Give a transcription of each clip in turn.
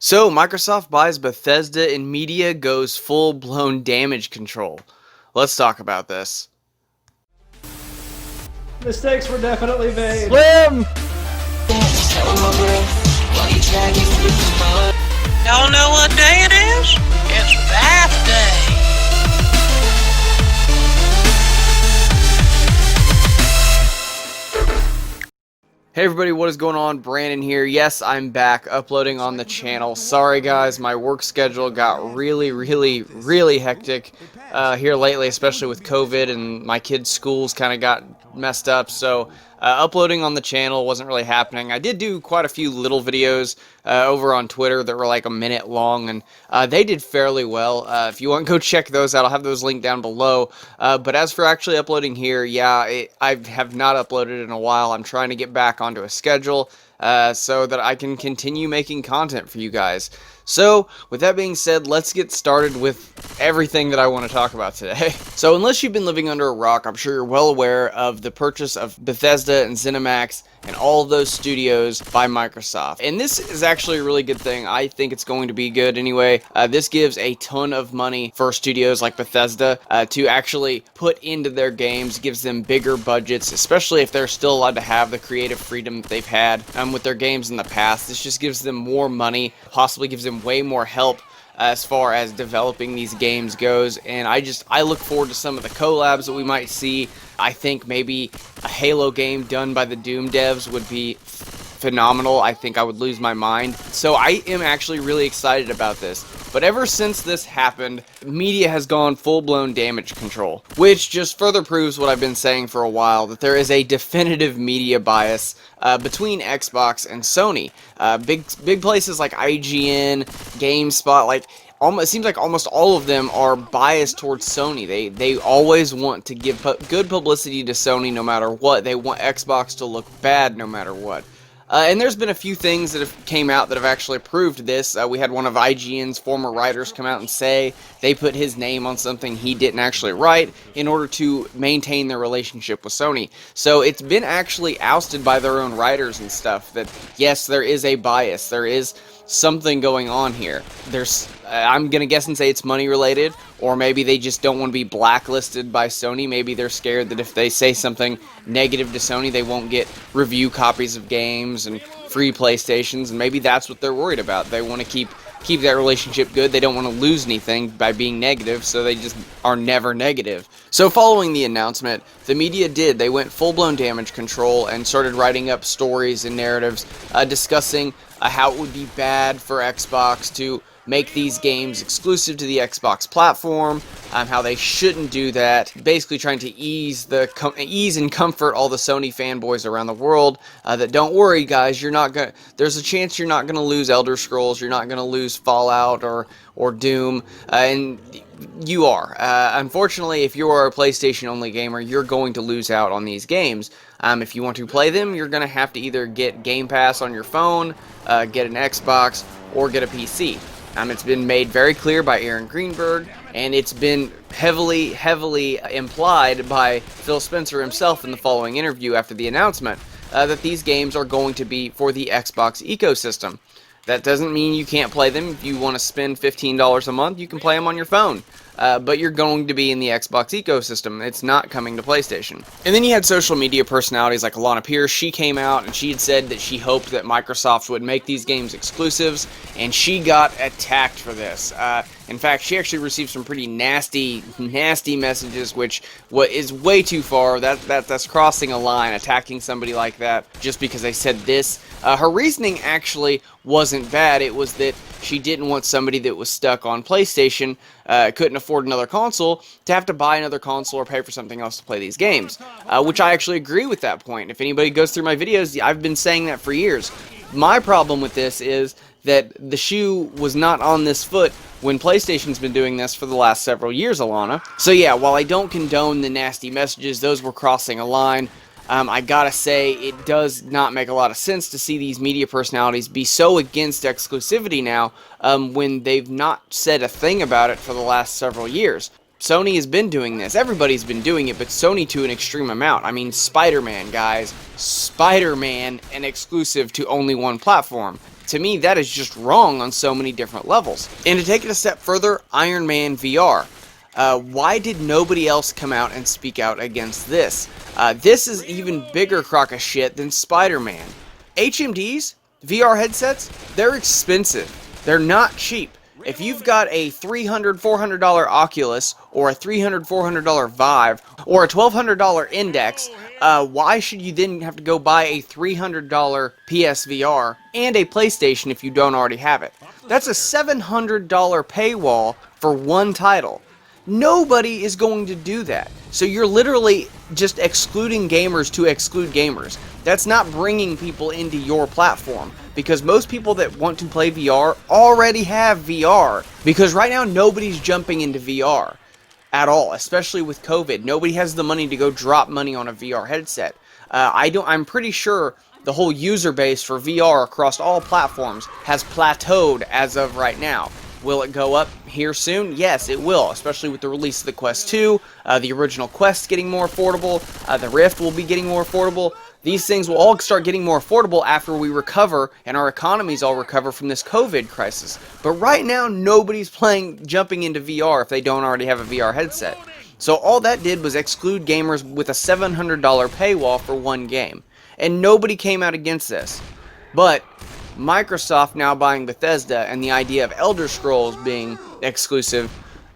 So, Microsoft buys Bethesda and media goes full-blown damage control. Let's talk about this. Mistakes were definitely made. Slim! Y'all know what day it is? It's bath day. Hey everybody, what is going on? Brandon here. Yes, I'm back uploading on the channel. Sorry guys, my work schedule got really hectic here lately, especially with COVID, and my kids' schools kind of got messed up, so uploading on the channel wasn't really happening. I did do quite a few little videos over on Twitter that were like a minute long, and they did fairly well. If you want to go check those out, I'll have those linked down below. But as for actually uploading here, yeah, I have not uploaded in a while. I'm trying to get back onto a schedule so that I can continue making content for you guys. So, with that being said, let's get started with everything that I want to talk about today. So, unless you've been living under a rock, I'm sure you're well aware of the purchase of Bethesda and ZeniMax and all of those studios by Microsoft. And this is actually a really good thing. I think it's going to be good anyway. This gives a ton of money for studios like Bethesda to actually put into their games, gives them bigger budgets, especially if they're still allowed to have the creative freedom that they've had with their games in the past. This just gives them more money, possibly gives them way more help as far as developing these games goes, and I look forward to some of the collabs that we might see. I think maybe a Halo game done by the Doom devs would be phenomenal. I think I would lose my mind. So I am actually really excited about this. But ever since this happened, media has gone full-blown damage control, which just further proves what I've been saying for a while, that there is a definitive media bias between Xbox and Sony. Big places like IGN, GameSpot, it seems like almost all of them are biased towards Sony. They always want to give good publicity to Sony no matter what. They want Xbox to look bad no matter what. And there's been a few things that have came out that have actually proved this. We had one of IGN's former writers come out and say they put his name on something he didn't actually write in order to maintain their relationship with Sony. So it's been actually ousted by their own writers and stuff that, yes, there is a bias. There is something going on here. I'm gonna guess and say it's money related, or maybe they just don't want to be blacklisted by Sony. Maybe they're scared that if they say something negative to Sony, they won't get review copies of games and free PlayStations, and maybe that's what they're worried about. They want to keep that relationship good. They don't want to lose anything by being negative, so they just are never negative. So following the announcement, the media they went full-blown damage control and started writing up stories and narratives discussing how it would be bad for Xbox to make these games exclusive to the Xbox platform, how they shouldn't do that, basically trying to ease and comfort all the Sony fanboys around the world, that don't worry guys, there's a chance you're not gonna lose Elder Scrolls, you're not gonna lose Fallout or Doom, and you are. Unfortunately, if you are a PlayStation only gamer, you're going to lose out on these games. If you want to play them, you're gonna have to either get Game Pass on your phone, get an Xbox, or get a PC. It's been made very clear by Aaron Greenberg, and it's been heavily implied by Phil Spencer himself in the following interview after the announcement, that these games are going to be for the Xbox ecosystem. That doesn't mean you can't play them. If you want to spend $15 a month, you can play them on your phone. But you're going to be in the Xbox ecosystem. It's not coming to PlayStation. And then you had social media personalities like Lana Pierce. She came out and she had said that she hoped that Microsoft would make these games exclusives, and she got attacked for this. In fact, she actually received some pretty nasty messages, which is way too far. That's crossing a line, attacking somebody like that just because they said this. Her reasoning actually wasn't bad. It was that she didn't want somebody that was stuck on PlayStation, couldn't afford another console, to have to buy another console or pay for something else to play these games, which I actually agree with that point. If anybody goes through my videos, I've been saying that for years. My problem with this is that the shoe was not on this foot when PlayStation's been doing this for the last several years, Alana. So yeah, while I don't condone the nasty messages, those were crossing a line. I gotta say, it does not make a lot of sense to see these media personalities be so against exclusivity now, when they've not said a thing about it for the last several years. Sony has been doing this. Everybody's been doing it, but Sony to an extreme amount. I mean, Spider-Man, guys. Spider-Man, an exclusive to only one platform. To me, that is just wrong on so many different levels. And to take it a step further, Iron Man VR. Why did nobody else come out and speak out against this? This is even bigger crock of shit than Spider-Man. HMDs, VR headsets, they're expensive. They're not cheap. If you've got a $300, $400 Oculus, or a $300, $400 Vive, or a $1,200 Index, why should you then have to go buy a $300 PSVR and a PlayStation if you don't already have it? That's a $700 paywall for one title. Nobody is going to do that. So you're literally just excluding gamers to exclude gamers. That's not bringing people into your platform, because most people that want to play VR already have VR. Because right now nobody's jumping into VR at all, especially with COVID. Nobody has the money to go drop money on a VR headset. I'm pretty sure the whole user base for VR across all platforms has plateaued as of right now. Will it go up here soon? Yes, it will, especially with the release of the Quest 2, the original Quest getting more affordable, the Rift will be getting more affordable. These things will all start getting more affordable after we recover and our economies all recover from this COVID crisis. But right now, nobody's jumping into VR if they don't already have a VR headset. So all that did was exclude gamers with a $700 paywall for one game. And nobody came out against this. But Microsoft now buying Bethesda and the idea of Elder Scrolls being exclusive,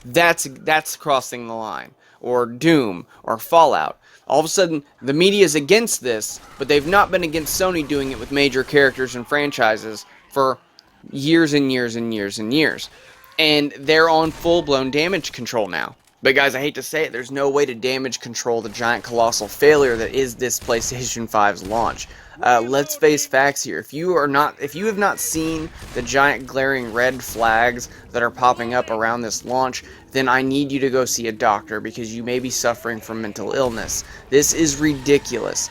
that's crossing the line. Or Doom, or Fallout. All of a sudden, the media is against this, but they've not been against Sony doing it with major characters and franchises for years and years and years and years. And they're on full-blown damage control now. But guys, I hate to say it, there's no way to damage control the giant colossal failure that is this PlayStation 5's launch. Let's face facts here. If you have not seen the giant glaring red flags that are popping up around this launch, then I need you to go see a doctor, because you may be suffering from mental illness. This is ridiculous.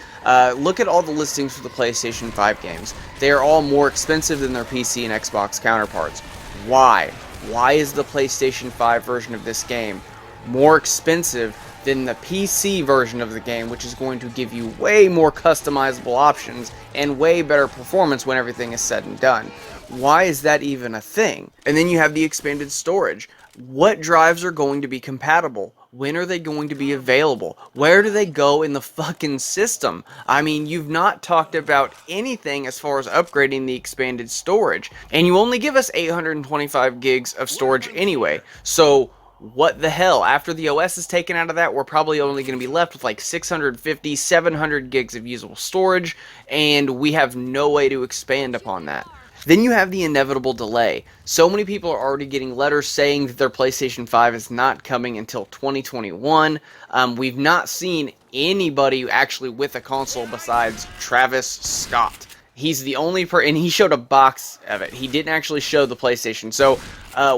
Look at all the listings for the PlayStation 5 games. They are all more expensive than their PC and Xbox counterparts. Why? Why is the PlayStation 5 version of this game more expensive than the PC version of the game, which is going to give you way more customizable options and way better performance when everything is said and done? Why is that even a thing? And then you have the expanded storage. What drives are going to be compatible? When are they going to be available? Where do they go in the fucking system? I mean, you've not talked about anything as far as upgrading the expanded storage. And you only give us 825 gigs of storage anyway. So what the hell? After the OS is taken out of that, we're probably only going to be left with like 650, 700 gigs of usable storage, and we have no way to expand upon that. Then you have the inevitable delay. So many people are already getting letters saying that their PlayStation 5 is not coming until 2021. We've not seen anybody actually with a console besides Travis Scott. He's the only and he showed a box of it. He didn't actually show the PlayStation. So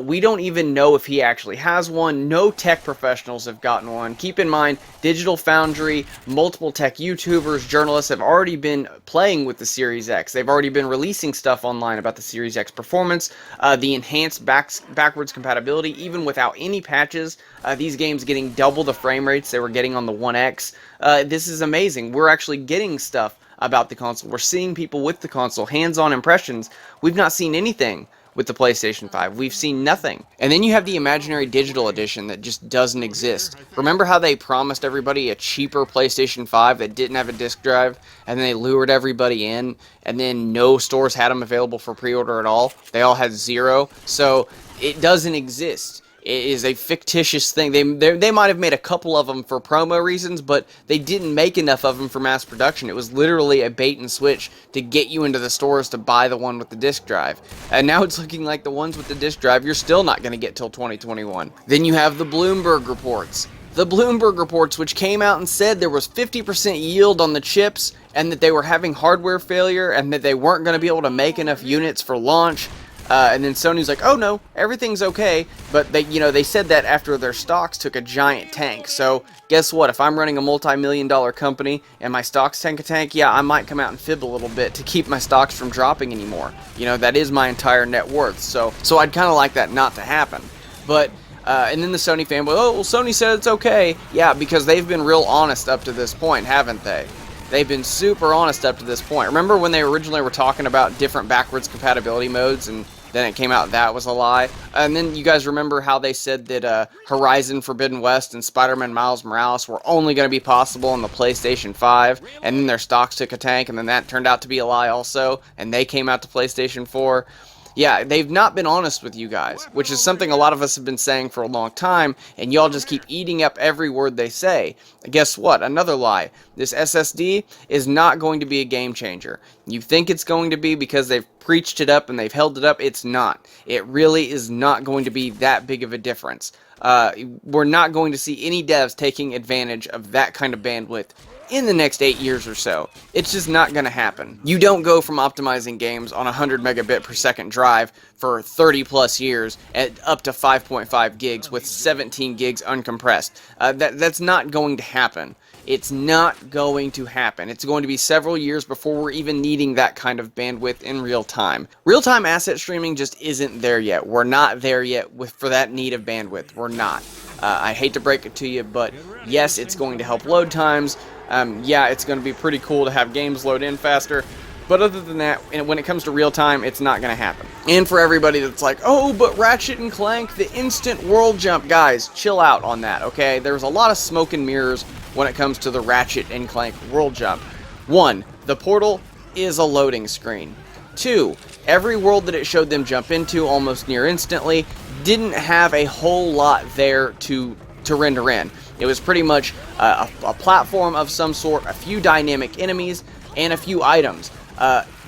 we don't even know if he actually has one. No tech professionals have gotten one. Keep in mind, Digital Foundry, multiple tech YouTubers, journalists have already been playing with the Series X. They've already been releasing stuff online about the Series X performance, the enhanced backwards compatibility, even without any patches. These games getting double the frame rates they were getting on the One X. This is amazing. We're actually getting stuff about the console. We're seeing people with the console, hands-on impressions. We've not seen anything with the PlayStation 5. We've seen nothing. And then you have the imaginary digital edition that just doesn't exist. Remember how they promised everybody a cheaper PlayStation 5 that didn't have a disc drive, and then they lured everybody in, and then no stores had them available for pre-order at all? They all had zero. So it doesn't exist. It is a fictitious thing. They might have made a couple of them for promo reasons, but they didn't make enough of them for mass production. It was literally a bait and switch to get you into the stores to buy the one with the disc drive. And now it's looking like the ones with the disc drive you're still not going to get till 2021. Then you have the Bloomberg reports. The Bloomberg reports, which came out and said there was 50% yield on the chips, and that they were having hardware failure, and that they weren't going to be able to make enough units for launch. And then Sony's like, oh no, everything's okay, but they said that after their stocks took a giant tank. So guess what? If I'm running a multi-million-dollar company and my stocks tank a tank, yeah, I might come out and fib a little bit to keep my stocks from dropping anymore. That is my entire net worth. So I'd kind of like that not to happen. But And then the Sony fanboy, oh, well, Sony said it's okay. Yeah, because they've been real honest up to this point, haven't they? They've been super honest up to this point. Remember when they originally were talking about different backwards compatibility modes, and then it came out that was a lie? And then you guys remember how they said that Horizon Forbidden West and Spider-Man Miles Morales were only going to be possible on the PlayStation 5, and then their stocks took a tank, and then that turned out to be a lie also, and they came out to PlayStation 4. Yeah, they've not been honest with you guys, which is something a lot of us have been saying for a long time, and y'all just keep eating up every word they say. Guess what? Another lie. This SSD is not going to be a game changer. You think it's going to be because they've preached it up and they've held it up. It's not. It really is not going to be that big of a difference. We're not going to see any devs taking advantage of that kind of bandwidth in the next 8 years or so. It's just not going to happen. You don't go from optimizing games on a 100 megabit per second drive for 30 plus years at up to 5.5 gigs with 17 gigs uncompressed. That's not going to happen. It's not going to happen. It's going to be several years before we're even needing that kind of bandwidth in real time. Real-time asset streaming just isn't there yet. We're not there yet for that need of bandwidth. We're not. I hate to break it to you, but yes, it's going to help load times. Yeah, it's going to be pretty cool to have games load in faster. But other than that, when it comes to real time, it's not going to happen. And for everybody that's like, oh, but Ratchet and Clank, the instant world jump, guys, chill out on that, okay? There's a lot of smoke and mirrors when it comes to the Ratchet and Clank world jump. 1, the portal is a loading screen. 2, every world that it showed them jump into almost near instantly didn't have a whole lot there to render in. It was pretty much a platform of some sort, a few dynamic enemies, and a few items.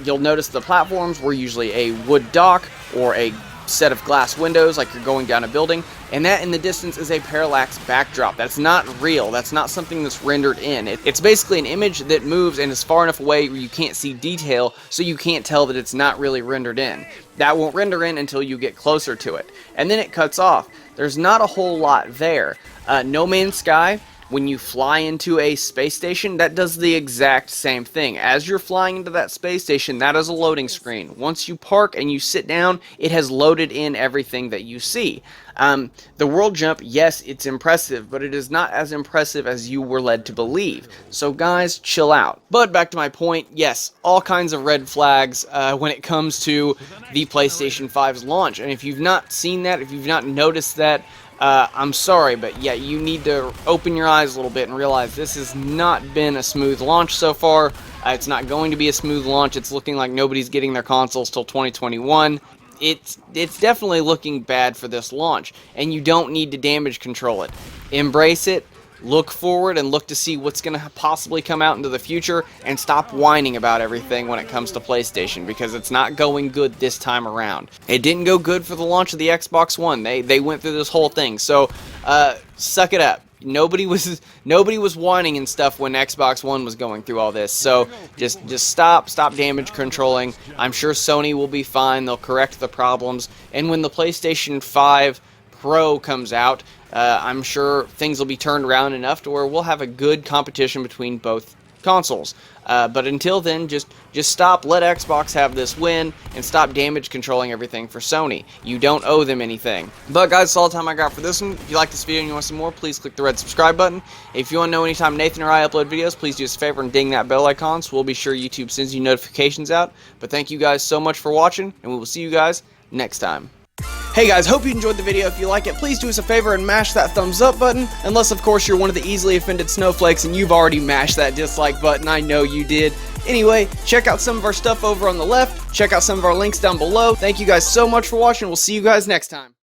You'll notice the platforms were usually a wood dock or a set of glass windows like you're going down a building, and that in the distance is a parallax backdrop. That's not real. That's not something that's rendered in. It's basically an image that moves and is far enough away where you can't see detail, so you can't tell that it's not really rendered in. That won't render in until you get closer to it, and then it cuts off. There's not a whole lot there. No Man's Sky, when you fly into a space station, that does the exact same thing. As you're flying into that space station, that is a loading screen. Once you park and you sit down, it has loaded in everything that you see. The world jump, yes, it's impressive, but it is not as impressive as you were led to believe. So guys, chill out. But back to my point, yes, all kinds of red flags when it comes to the PlayStation 5's launch. And if you've not seen that, if you've not noticed that, I'm sorry, but yeah, you need to open your eyes a little bit and realize this has not been a smooth launch so far. It's not going to be a smooth launch. It's looking like nobody's getting their consoles till 2021. It's definitely looking bad for this launch, and you don't need to damage control it. Embrace it. Look forward and look to see what's going to possibly come out into the future, and stop whining about everything when it comes to PlayStation, because it's not going good this time around. It didn't go good for the launch of the Xbox One. They went through this whole thing, so suck it up. Nobody was whining and stuff when Xbox One was going through all this. So just stop damage controlling. I'm sure Sony will be fine. They'll correct the problems. And when the PlayStation 5 Pro comes out, I'm sure things will be turned around enough to where we'll have a good competition between both consoles. But until then, just stop, let Xbox have this win, and stop damage controlling everything for Sony. You don't owe them anything. But guys, that's all the time I got for this one. If you like this video and you want some more, please click the red subscribe button. If you want to know anytime Nathan or I upload videos, please do us a favor and ding that bell icon, so we'll be sure YouTube sends you notifications out. But thank you guys so much for watching, and we will see you guys next time. Hey guys, hope you enjoyed the video. If you like it, please do us a favor and mash that thumbs up button. Unless, of course, you're one of the easily offended snowflakes and you've already mashed that dislike button. I know you did. Anyway, check out some of our stuff over on the left. Check out some of our links down below. Thank you guys so much for watching. We'll see you guys next time.